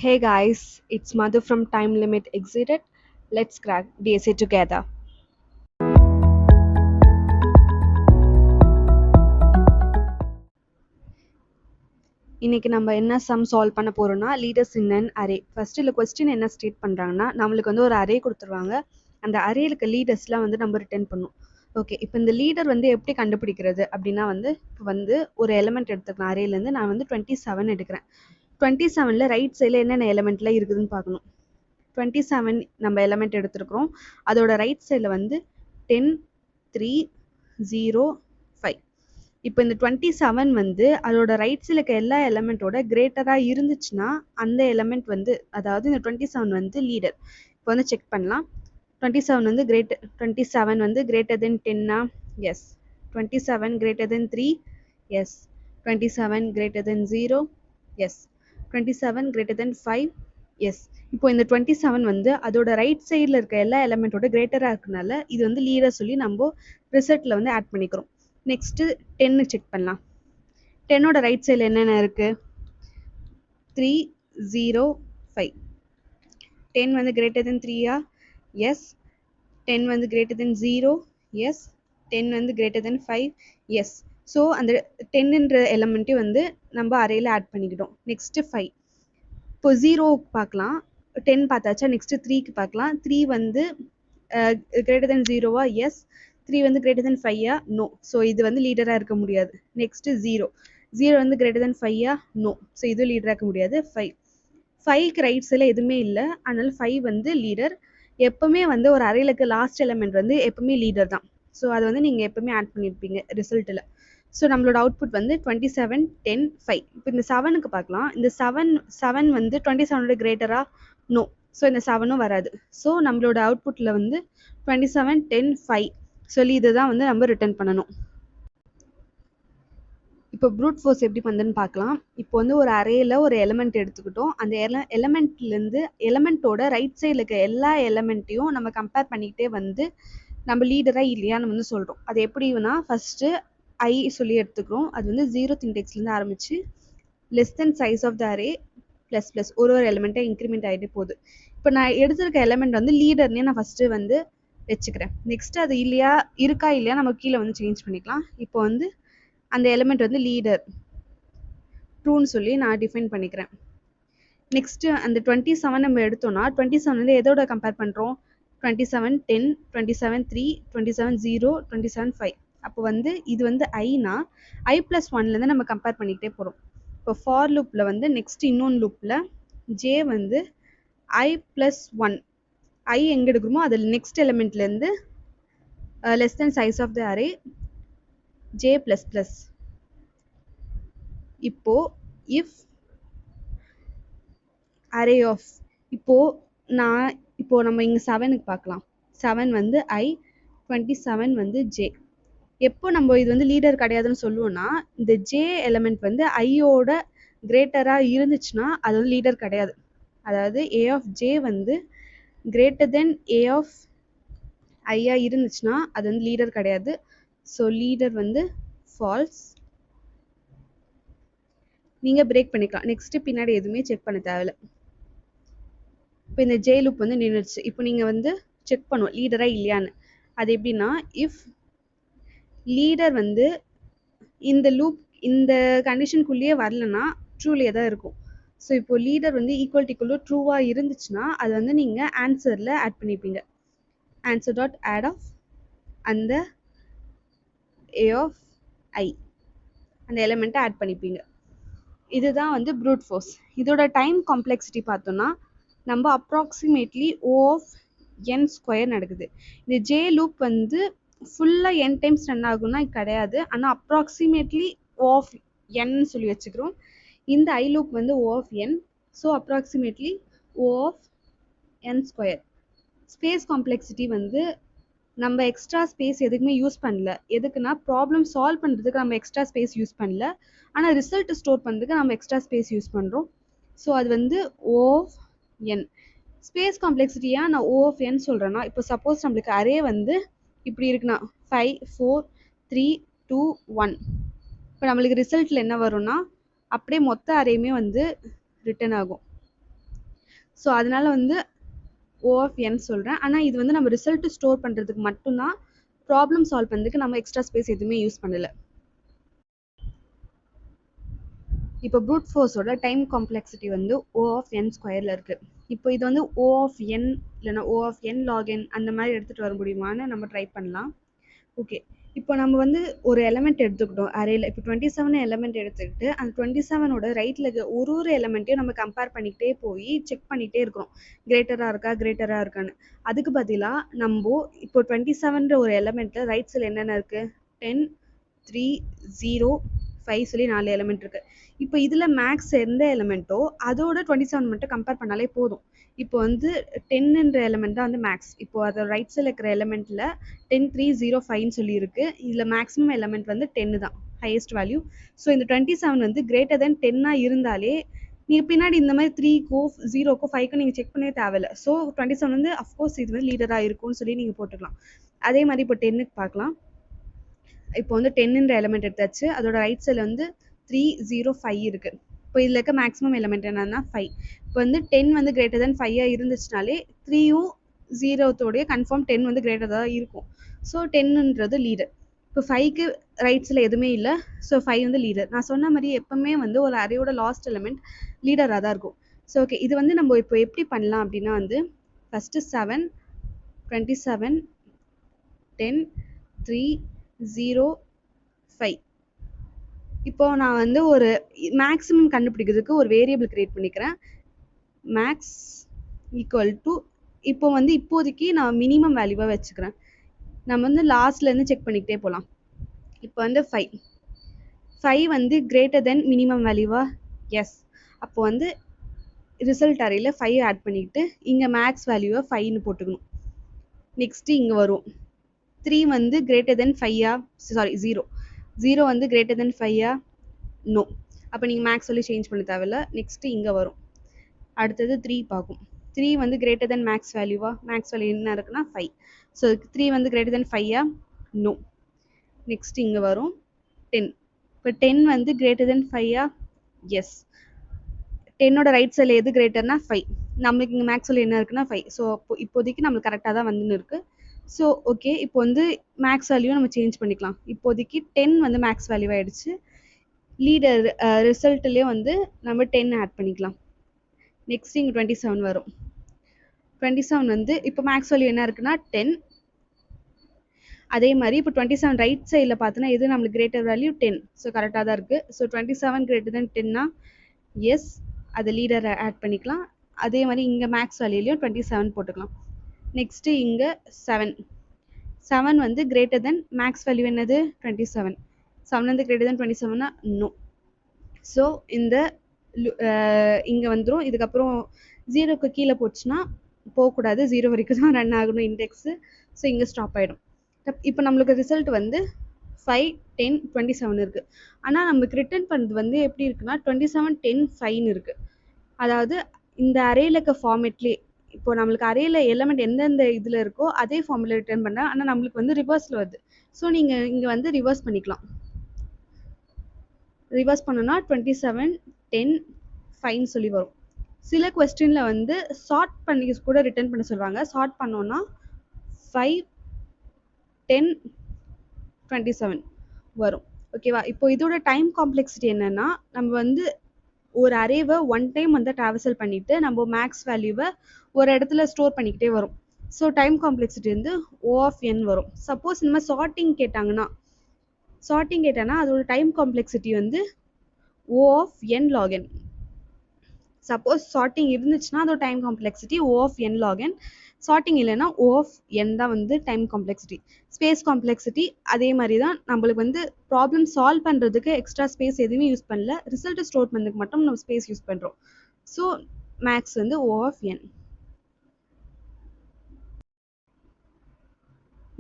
Hey guys, it's Madhu from Time Limit Exited. Let's crack DSA together. இன்னைக்கு நம்ம என்ன some solve பண்ண போறோம்னா leaders in an array. First இல்ல question என்ன ஸ்டேட் பண்றாங்கன்னா நம்மளுக்கு வந்து ஒரு அரே கொடுத்துருவாங்க. அந்த அரேல இருக்க லீடர்ஸ்லாம் வந்து நம்ம ரிட்டர்ன் பண்ணும். ஓகே, இப்போ இந்த லீடர் வந்து எப்படி கண்டுபிடிக்கிறது அப்படின்னா வந்து ஒரு எலிமெண்ட் எடுத்துக்கலாம். அரேல இருந்து நான் வந்து 27 எடுக்கிறேன். 27ல ரைட் சைடில் என்னென்ன எலிமெண்ட்லாம் இருக்குதுன்னு பார்க்கணும். 27 நம்ம எலிமெண்ட் எடுத்துருக்கிறோம். அதோட ரைட் சைடில் வந்து 10 3 0 5. இப்போ இந்த 27 வந்து அதோட ரைட் சைடில் இருக்க எல்லா எலிமெண்ட்டோட கிரேட்டராக இருந்துச்சுன்னா அந்த எலிமெண்ட் வந்து, அதாவது இந்த 27 வந்து லீடர். இப்போ வந்து செக் பண்ணலாம். 27 வந்து கிரேட்டர் தென் 10னா yes. 27 greater than 3 yes. 27 greater than 0 yes. 27 greater than 5 yes. இப்போ இந்த 27 வந்து அதோட ரைட் சைடில் இருக்க எல்லா எலிமெண்ட்டோட கிரேட்டராக இருக்கனால இது வந்து லீடர் சொல்லி நம்ம ரிசல்ட்டில் வந்து ஆட் பண்ணிக்கிறோம். நெக்ஸ்ட்டு 10 செக் பண்ணலாம். 10ஓட ரைட் சைடில் என்னென்ன இருக்குது? 3 0 5. 10 வந்து கிரேட்டர் தென் 3யா? எஸ். 10 வந்து கிரேட்டர் தென் 0 எஸ். 10 வந்து கிரேட்டர் தென் 5 எஸ். ஸோ அந்த 10ன்ற எலிமெண்ட்டையும் வந்து நம்ம அரேல ஆட் பண்ணிக்கிட்டோம். நெக்ஸ்ட்டு 5. இப்போ 0க்கு பார்க்கலாம். 10 பார்த்தாச்சா? நெக்ஸ்ட்டு 3க்கு பார்க்கலாம். 3 வந்து கிரேட்டர் தென் 0வா? எஸ். 3 வந்து கிரேட்டர் தென் 5யா? நோ. ஸோ இது வந்து லீடராக இருக்க முடியாது. நெக்ஸ்ட்டு 0 வந்து கிரேட்டர் தென் 5யா? நோ. ஸோ இது லீடராக இருக்க முடியாது. 5க்கு ரைட் சைடில் எதுவுமே இல்லை, அதனால 5 வந்து லீடர். எப்பவுமே வந்து ஒரு அரேலுக்கு லாஸ்ட் எலிமெண்ட் வந்து எப்பவுமே லீடர் தான். ஸோ அதை வந்து நீங்கள் எப்பவுமே ஆட் பண்ணியிருப்பீங்க ரிசல்ட்டில். ஸோ நம்மளோட அவுட்புட் வந்து 27 10 5. இப்போ இந்த 7க்கு பார்க்கலாம். இந்த 7 வந்து 27ஓட கிரேட்டரா? நோ. ஸோ இந்த 7ம் வராது. ஸோ நம்மளோட அவுட்புட்டில் வந்து 27 10 5 சொல்லி இதுதான் வந்து நம்ம ரிட்டர்ன் பண்ணணும். இப்போ ப்ரூட் ஃபோர்ஸ் எப்படி பண்ணுதுன்னு பார்க்கலாம். இப்போ வந்து ஒரு அரேல ஒரு எலிமெண்ட் எடுத்துக்கிட்டோம். அந்த எலிமெண்ட்லேருந்து எலிமெண்ட்டோட ரைட் சைடில் இருக்க எல்லா எலிமெண்ட்டையும் நம்ம கம்பேர் பண்ணிக்கிட்டே வந்து நம்ம லீடராக இல்லையான்னு வந்து சொல்கிறோம். அது எப்படின்னா ஃபஸ்ட்டு ஐ சொல்லி எடுத்துக்கிறோம். அது வந்து 0th இண்டெக்ஸ்லேருந்து ஆரம்பித்து less than size of the array plus plus ஒரு எலிமெண்ட்டை இன்க்ரிமெண்ட் ஆகிட்டே போகுது. இப்போ நான் எடுத்திருக்க எலிமெண்ட் வந்து லீடர்னே நான் ஃபஸ்ட்டு வந்து வச்சுக்கிறேன். நெக்ஸ்ட் அது இருக்கா இல்லையா நம்ம கீழே வந்து சேஞ்ச் பண்ணிக்கலாம். இப்போ வந்து அந்த எலிமெண்ட் வந்து லீடர் ட்ரூன்னு சொல்லி நான் டிஃபைன் பண்ணிக்கிறேன். நெக்ஸ்ட்டு அந்த 27 நம்ம எடுத்தோம்னா 27 வந்து எதோட கம்பேர் பண்ணுறோம்? 27 10 27 3 27 0 27 5. அப்போ வந்து இது வந்து ஐனா ஐ ப்ளஸ் 1லேருந்து நம்ம கம்பேர் பண்ணிக்கிட்டே போகிறோம். இப்போ ஃபார் லூப்பில் வந்து நெக்ஸ்ட் இன்னொன்று லூப்பில் ஜே வந்து ஐ ப்ளஸ் 1 ஐ எங்கே எடுக்கிறோமோ அதில் நெக்ஸ்ட் எலிமெண்ட்லேருந்து less than size of the array j plus plus. இப்போ இஃப் அரே ஆஃப் இப்போ நம்ம இங்கே 7க்கு பார்க்கலாம். 7 வந்து ஐ 27 வந்து ஜே. எப்போ நம்ம இது வந்து லீடர் கிடையாதுன்னு சொல்லுவோம்னா இந்த ஜே எலிமெண்ட் வந்து ஐயோட கிரேட்டராக இருந்துச்சுன்னா அது வந்து லீடர் கிடையாது. அதாவது ஏ ஆஃப் ஜே வந்து கிரேட்டர் தென் ஏ ஆஃப் ஐயா இருந்துச்சுன்னா அது வந்து லீடர் கிடையாது. ஸோ லீடர் வந்து ஃபால்ஸ். நீங்கள் பிரேக் பண்ணிக்கலாம். நெக்ஸ்ட்டு பின்னாடி எதுவுமே செக் பண்ண தேவையில்லை. இப்போ இந்த ஜே லூப் வந்து நின்றுச்சு. இப்போ நீங்கள் வந்து செக் பண்ணுவோம் லீடராக இல்லையான்னு. அது எப்படின்னா இஃப் லீடர் வந்து இந்த கண்டிஷனுக்குள்ளேயே வரலன்னா ட்ரூலியே தான் இருக்கும். ஸோ இப்போ லீடர் வந்து ஈக்குவல்டிக்குள்ளே ட்ரூவாக இருந்துச்சுன்னா அது வந்து நீங்கள் ஆன்சரில் ஆட் பண்ணிப்பீங்க. ஆன்சர் டாட் ஆட் ஆஃப் அந்த ஏ ஆஃப் ஐ அந்த எலிமெண்ட்டை ஆட் பண்ணிப்பீங்க. இதுதான் வந்து ப்ரூட் ஃபோர்ஸ். இதோட டைம் காம்ப்ளெக்சிட்டி பார்த்தோம்னா நம்ம approximately O of N square நடக்குது. இந்த ஜே லூப் வந்து ஃபுல்லாக என் டைம்ஸ் ரன் ஆகும்னா கிடையாது, ஆனால் அப்ராக்சிமேட்லி ஓ ஆஃப் என் சொல்லி வச்சுக்கிறோம். இந்த ஐ லூப் வந்து O of N. So approximately O of N square. Space complexity வந்து நம்ம எக்ஸ்ட்ரா ஸ்பேஸ் எதுக்குமே யூஸ் பண்ணல. எதுக்குன்னா ப்ராப்ளம் சால்வ் பண்ணுறதுக்கு நம்ம எக்ஸ்ட்ரா ஸ்பேஸ் யூஸ் பண்ணல, ஆனால் ரிசல்ட் ஸ்டோர் பண்ணுறதுக்கு நம்ம எக்ஸ்ட்ரா ஸ்பேஸ் யூஸ் பண்ணுறோம். ஸோ அது வந்து ஓ ஆஃப் என். ஸ்பேஸ் காம்ப்ளெக்சிட்டியாக நான் ஓ ஆஃப் என் சொல்கிறேன்னா இப்போ சப்போஸ் நம்மளுக்கு அரே வந்து இப்படி இருக்குன்னா 5 4 3 2 1. இப்போ நம்மளுக்கு ரிசல்ட்டில் என்ன வரும்னா அப்படியே மொத்த அரேயுமே வந்து ரிட்டர்ன் ஆகும். ஸோ அதனால வந்து O of n சொல்கிறேன். ஆனால் இது வந்து நம்ம ரிசல்ட் ஸ்டோர் பண்ணுறதுக்கு மட்டும்தான், ப்ராப்ளம் சால்வ் பண்ணுறதுக்கு நம்ம எக்ஸ்ட்ரா ஸ்பேஸ் எதுவுமே யூஸ் பண்ணலை. இப்போ ப்ரூட் ஃபோர்ஸோட டைம் காம்ப்ளெக்சிட்டி வந்து O of n ஸ்கொயரில் இருக்குது. இப்போ இது வந்து O of n இல்லைனா O of n log n அந்த மாதிரி எடுத்துகிட்டு வர முடியுமான்னு நம்ம ட்ரை பண்ணலாம். ஓகே, இப்போ நம்ம வந்து ஒரு எலமெண்ட் எடுத்துக்கிட்டோம் அரேல. இப்போ 27 எலமெண்ட் எடுத்துக்கிட்டு அந்த 27ஓட ரைட்டில் இருக்க ஒரு எலமெண்ட்டையும் நம்ம கம்பேர் பண்ணிக்கிட்டே போய் செக் பண்ணிகிட்டே இருக்கிறோம், கிரேட்டராக இருக்கான்னு. அதுக்கு பதிலாக நம்ம இப்போ 27ன்ற ஒரு எலமெண்ட்டில் ரைட் சைடில் என்னென்ன இருக்குது, 10, 3, 0, 5 சொல்லி 4 எலமெண்ட் இருக்குது. இப்போ இதில் மேக்ஸ் எந்த எலமெண்ட்டோ அதோட 27 மட்டும் கம்பேர் பண்ணாலே போதும். இப்போ வந்து 10ன்ற எலமெண்ட் தான் வந்து மேக்ஸ். இப்போ அதோட ரைட் சைடில் இருக்கிற எலமெண்ட்டில் 10, 3, 0, 5 சொல்லி இருக்கு. இதில் மேக்ஸிமம் எலமெண்ட் வந்து 10 தான், ஹையஸ்ட் வேல்யூ. ஸோ இந்த 27 வந்து கிரேட்டர் தென் 10 இருந்தாலே நீங்கள் பின்னாடி இந்த மாதிரி 3க்கோ 0க்கோ 5க்கோ நீங்கள் செக் பண்ணவே தேவையில்லை. ஸோ 27 வந்து அஃப்கோர்ஸ் இது வந்து லீடராக இருக்கும்னு சொல்லி நீங்கள் போட்டுக்கலாம். அதே மாதிரி இப்போ 10க்கு பார்க்கலாம். இப்போ வந்து 10ன்ற எலமெண்ட் எடுத்தாச்சு. அதோட ரைட் சைடில் வந்து 3, 0, 5 இருக்குது. இப்போ இதில் இருக்க மேக்ஸிமம் எலமெண்ட் என்னன்னா 5. இப்போ வந்து 10 வந்து கிரேட்டர் தென் 5 இருந்துச்சுனாலே 3யும் 0த்தோடைய கன்ஃபார்ம் 10 வந்து கிரேட்டர் தான் இருக்கும். ஸோ 10ன்றது லீடர். இப்போ 5க்கு ரைட்ஸில் எதுவுமே இல்லை, ஸோ 5 வந்து லீடர். நான் சொன்ன மாதிரி எப்பவுமே வந்து ஒரு அரேயோட லாஸ்ட் எலமெண்ட் லீடராக தான் இருக்கும். ஸோ ஓகே, இது வந்து நம்ம இப்போ எப்படி பண்ணலாம் அப்படின்னா வந்து ஃபஸ்ட்டு 7, 27, 10, 3, 0, 5. இப்போ நான் வந்து ஒரு மேக்ஸிமம் கண்டுபிடிக்கிறதுக்கு ஒரு வேரியபிள் கிரியேட் பண்ணிக்கிறேன். மேக்ஸ் ஈக்குவல் டு இப்போ வந்து இப்போதைக்கு நான் மினிமம் வேல்யூவாக வச்சுக்கிறேன். நம்ம வந்து லாஸ்ட்லேருந்து செக் பண்ணிக்கிட்டே போகலாம். இப்போ வந்து 5 வந்து கிரேட்டர் தென் மினிமம் வேல்யூவா? எஸ். அப்போ வந்து ரிசல்ட் அரேல 5 ஆட் பண்ணிக்கிட்டு இங்கே மேக்ஸ் வேல்யூவை 5ன்னு போட்டுக்கணும். நெக்ஸ்ட்டு இங்கே வரும் 3 வந்து கிரேட்டர் தென் 5ஆ? சாரி 0 வந்து கிரேட்டர் தென் 5ஆ? நோ. அப்போ நீங்கள் மேக்ஸ் சொல்லி சேஞ்ச் பண்ண தேவையில்ல. நெக்ஸ்ட்டு இங்கே வரும். அடுத்தது 3 பார்க்கும். 3 வந்து கிரேட்டர் தென் மேக்ஸ் வேல்யூவா? மேக்ஸ் வேல்யூ என்ன இருக்குன்னா 5. ஸோ 3 வந்து கிரேட்டர் தென் 5ஆ? நோ. நெக்ஸ்ட் இங்கே வரும் 10. இப்போ 10 வந்து கிரேட்டர் தென் 5ஆ? எஸ். 10ஓட ரைட் சைடில் எது கிரேட்டர்னா 5. நம்மளுக்கு இங்கே மேக்ஸ் வேல்யூ என்ன இருக்குன்னா 5. ஸோ இப்போதைக்கு நம்மளுக்கு கரெக்டாக தான் வந்துன்னு இருக்குது. ஸோ ஓகே, இப்போ வந்து மேக்ஸ் வேல்யூ நம்ம சேஞ்ச் பண்ணிக்கலாம். இப்போதைக்கு 10 வந்து மேக்ஸ் வேல்யூ ஆகிடுச்சு. லீடர் ரிசல்ட்லேயே வந்து நம்ம 10 ஆட் பண்ணிக்கலாம். நெக்ஸ்ட் இங்கே 27 வரும். 27 வந்து இப்போ மேக்ஸ் வேல்யூ என்ன இருக்குன்னா 10. அதே மாதிரி இப்போ 27 ரைட் சைடில் பார்த்தோன்னா எது நம்மளுக்கு கிரேட்டர் வேல்யூ 10. ஸோ கரெக்டாக தான் இருக்குது. ஸோ 27 கிரேட்டர் தென் 10னா எஸ், அதை லீடர் ஆட் பண்ணிக்கலாம். அதே மாதிரி இங்கே மேக்ஸ் வேல்யூலையும் 27 போட்டுக்கலாம். நெக்ஸ்ட்டு இங்கே 7 வந்து கிரேட்டர் தென் மேக்ஸ் வேல்யூ என்னது 27. 7 வந்து கிரேட்டர் தென் 27னா நோ. ஸோ இந்த இங்கே வந்துடும். இதுக்கப்புறம் 0க்கு கீழே போச்சுன்னா போகக்கூடாது, 0 வரைக்கும் தான் ரன் ஆகணும் இண்டெக்ஸு. ஸோ இங்கே ஸ்டாப் ஆகிடும். இப்போ நம்மளுக்கு ரிசல்ட் வந்து 5, 10, 27 இருக்குது. ஆனால் நமக்கு ரிட்டர்ன் பண்ணுறது வந்து எப்படி இருக்குன்னா 27, 10, 5ன்னு இருக்குது. அதாவது இந்த அரேல இருக்க ஃபார்மேட்லேயே இப்போ நம்மளுக்கு அரேல எலமெண்ட் எந்தெந்த இதில் இருக்கோ அதே ஃபார்மில் ரிட்டர்ன் பண்ணுறேன். ஆனால் நம்மளுக்கு வந்து ரிவர்ஸில் வருது. ஸோ நீங்கள் இங்கே வந்து ரிவர்ஸ் பண்ணிக்கலாம். ரிவர்ஸ் பண்ணோன்னா 27, 10, 5ன்னு சொல்லி வரும். சில கொஸ்டினில் வந்து சார்ட் பண்ணி கூட ரிட்டர்ன் பண்ண சொல்லுவாங்க. சார்ட் பண்ணோன்னா 5, 10, 27 வரும். ஓகேவா? இப்போ இதோட டைம் காம்ப்ளெக்சிட்டி என்னன்னா நம்ம வந்து ஒரு அரேவை ஒன் டைம் வந்து ட்ராவல்சல் பண்ணிட்டு நம்ம மேக்ஸ் வேல்யூவை ஒரு இடத்துல ஸ்டோர் பண்ணிக்கிட்டே வரும். ஸோ டைம் காம்ப்ளெக்சிட்டி வந்து O of n வரும். சப்போஸ் இந்த மாதிரி சார்ட்டிங் கேட்டாங்கன்னா அதோட டைம் காம்ப்ளெக்சிட்டி வந்து O of n log n. Suppose sorting இருந்துச்சுன்னா அதோட time complexity O of n log n. Sorting இல்லைன்னா O of n தான் வந்து டைம் காம்ப்ளெக்சிட்டி. ஸ்பேஸ் காம்ப்ளெக்சிட்டி அதே மாதிரி தான். நம்மளுக்கு வந்து ப்ராப்ளம் சால்வ் பண்ணுறதுக்கு எக்ஸ்ட்ரா ஸ்பேஸ் எதுவுமே யூஸ் பண்ணல, ரிசல்ட் ஸ்டோர் பண்ணுறதுக்கு மட்டும் நம்ம ஸ்பேஸ் யூஸ் பண்ணுறோம். ஸோ மேக்ஸ் வந்து O of n.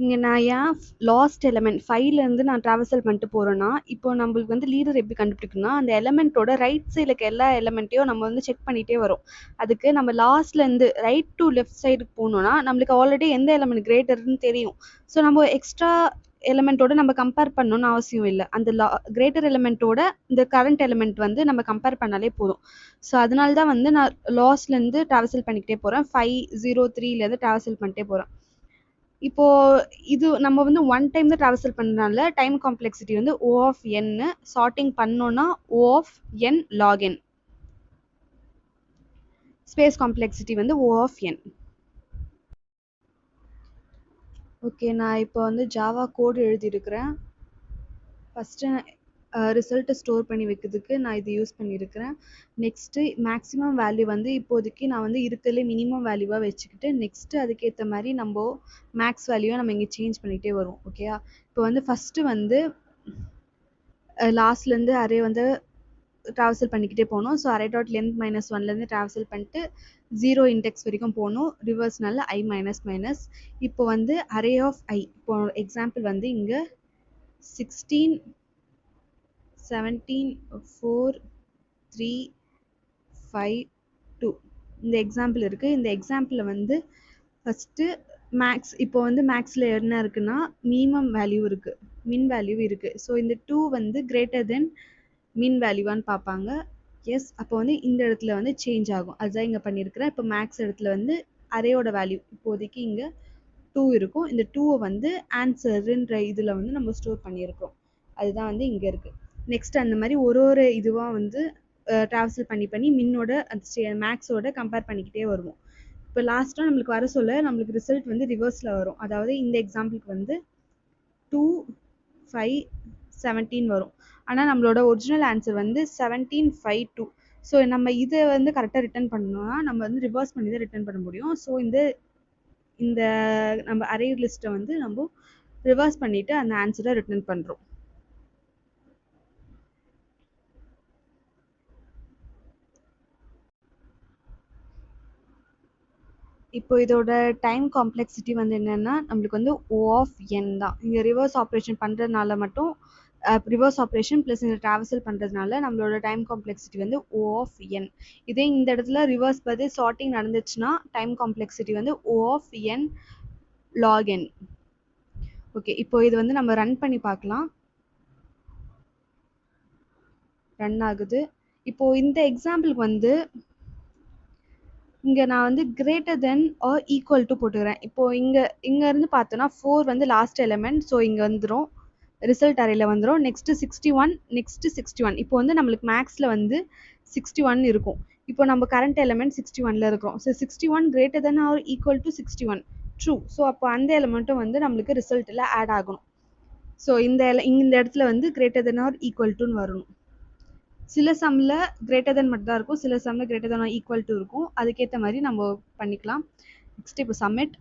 இங்கே நான் ஏன் லாஸ்ட் எலமெண்ட் 5லேருந்து நான் ட்ராவல்சல் பண்ணிட்டு போகிறேன்னா இப்போ நம்மளுக்கு வந்து லீடர் எப்படி கண்டுபிடிக்கணும்னா அந்த எலமெண்ட்டோட ரைட் சைடில் இருக்க எல்லா எலமெண்ட்டையும் நம்ம வந்து செக் பண்ணிகிட்டே வரும். அதுக்கு நம்ம லாஸ்ட்லேருந்து ரைட் டு லெஃப்ட் சைடுக்கு போகணுன்னா நம்மளுக்கு ஆல்ரெடி எந்த எலமெண்ட் கிரேட்டர்னு தெரியும். ஸோ நம்ம எக்ஸ்ட்ரா எலிமெண்ட்டோட நம்ம கம்பேர் பண்ணணும்னு அவசியம் இல்லை. அந்த கிரேட்டர் எலிமெண்ட்டோட இந்த கரண்ட் எலிமெண்ட் வந்து நம்ம கம்பேர் பண்ணாலே போதும். ஸோ அதனால தான் வந்து நான் லாஸ்லேருந்து ட்ராவல்சல் பண்ணிக்கிட்டே போகிறேன். 503லேருந்து ட்ராவல்சல் பண்ணிட்டே போகிறேன். இப்போ இது நம்ம வந்து ஒன் டைம் தான் ட்ராவல்சல் பண்ணுறதுனால டைம் காம்ப்ளெக்சிட்டி வந்து O of n சார்ட்டிங் பண்ணோன்னா O of n log n. Space complexity வந்து O of n. ஓகே, நான் இப்போ வந்து ஜாவா கோட் எழுதியிருக்கிறேன். ஃபஸ்ட்டு ரிசல்ட்டை ஸ்டோர் பண்ணி வைக்கிறதுக்கு நான் இது யூஸ் பண்ணியிருக்கிறேன். நெக்ஸ்ட்டு மேக்ஸிமம் வேல்யூ வந்து இப்போதைக்கு நான் வந்து இருக்கிறதுலே மினிமம் வேல்யூவாக வச்சுக்கிட்டு நெக்ஸ்ட்டு அதுக்கேற்ற மாதிரி நம்ம மேக்ஸ் வேல்யூவை நம்ம இங்கே சேஞ்ச் பண்ணிகிட்டே வரும். ஓகேயா? இப்போ வந்து ஃபஸ்ட்டு வந்து லாஸ்ட்லேருந்து அரே வந்து ட்ராவல்சல் பண்ணிக்கிட்டே போகணும். ஸோ அரே டாட் லென்த் -1லேருந்து ட்ராவல்சல் பண்ணிட்டு 0 இண்டெக்ஸ் வரைக்கும் போகணும். ரிவர்ஸ்னால i மைனஸ். இப்போ வந்து அரே ஆஃப் i, இப்போ எக்ஸாம்பிள் வந்து இங்கே 16 17 4 3 5 2 இந்த எக்ஸாம்பிள் இருக்குது. இந்த எக்ஸாம்பிளில் வந்து ஃபஸ்ட்டு மேக்ஸ், இப்போ வந்து மேக்ஸில் என்ன இருக்குன்னா மினிமம் வேல்யூ இருக்குது, மின் வேல்யூ இருக்குது. ஸோ இந்த 2 வந்து கிரேட்டர் தென் மின் வேல்யூவான்னு பார்ப்பாங்க. எஸ், அப்போ வந்து இந்த இடத்துல வந்து சேஞ்ச் ஆகும். அதுதான் இங்கே பண்ணியிருக்கிறேன். இப்போ மேக்ஸ் இடத்துல வந்து அரேயோட வேல்யூ இப்போதைக்கு இங்கே 2 இருக்கும். இந்த 2வை வந்து ஆன்சருன்ற இதில் வந்து நம்ம ஸ்டோர் பண்ணியிருக்கோம். அதுதான் வந்து இங்கே இருக்குது. நெக்ஸ்ட் அந்த மாதிரி ஒரு இதுவாக வந்து ட்ராவல்சல் பண்ணி மின்னோட அந்த மேக்ஸோட கம்பேர் பண்ணிக்கிட்டே வருவோம். இப்போ லாஸ்ட்டாக நம்மளுக்கு வர சொல்ல நம்மளுக்கு ரிசல்ட் வந்து ரிவர்ஸில் வரும். அதாவது இந்த எக்ஸாம்பிளுக்கு வந்து 2 5 17 வரும். ஆனால் நம்மளோட ஒரிஜினல் ஆன்சர் வந்து 17 5 2. ஸோ நம்ம இதை வந்து கரெக்டாக ரிட்டர்ன் பண்ணணும்னா நம்ம வந்து ரிவர்ஸ் பண்ணி தான் ரிட்டர்ன் பண்ண முடியும். ஸோ இந்த நம்ம அரே லிஸ்ட்டை வந்து நம்ம ரிவர்ஸ் பண்ணிவிட்டு அந்த ஆன்சரை ரிட்டர்ன் பண்ணுறோம். இப்போ இதோட டைம் காம்ப்ளெக்சிட்டி வந்து என்னென்னா நம்மளுக்கு வந்து O of n தான். இங்கே ரிவர்ஸ் ஆப்ரேஷன் பண்ணுறதுனால மட்டும் ரிவர்ஸ் ஆப்ரேஷன் ப்ளஸ் இந்த ட்ராவல்சல் பண்ணுறதுனால நம்மளோட டைம் காம்ப்ளெக்சிட்டி வந்து O of n. இதே இந்த இடத்துல ரிவர்ஸ் பற்றி சார்ட்டிங் நடந்துச்சுன்னா டைம் காம்ப்ளெக்சிட்டி வந்து O of n log n. Okay, இப்போ இது வந்து நம்ம ரன் பண்ணி பார்க்கலாம். ரன் ஆகுது. இப்போது இந்த எக்ஸாம்பிளுக்கு வந்து இங்கே நான் வந்து greater than or equal to போட்டுக்கிறேன். இப்போது இங்கேருந்து பார்த்தோன்னா 4 வந்து லாஸ்ட் எலிமெண்ட். ஸோ இங்கே வந்துடும், ரிசல்ட் அறையில் வந்துடும். Next 61, next 61. இப்போ வந்து நம்மளுக்கு மேக்ஸில் வந்து 61 இருக்கும். இப்போ நம்ம கரண்ட் எலிமெண்ட் 61ல் இருக்கிறோம். So 61 greater than or equal to 61 true. So அப்போ அந்த எலிமெண்ட்டும் வந்து நம்மளுக்கு ரிசல்ட்டில் ஆட் ஆகணும். ஸோ இந்த இடத்துல வந்து கிரேட்டர் தென் ஆர் ஈக்குவல் டுன்னு வரணும். சில சம்மில் கிரேட்டர் தென் மட்டும் தான் இருக்கும், சில சம்மில் greater than or equal to இருக்கும். அதுக்கேற்ற மாதிரி நம்ம பண்ணிக்கலாம். நெக்ஸ்ட் இப்போ submit.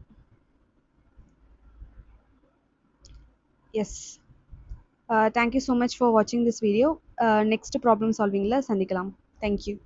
Yes, thank you so much for வாட்சிங் திஸ் வீடியோ. நெக்ஸ்ட் ப்ராப்ளம் சால்விங்கில் சந்திக்கலாம். தேங்க்யூ.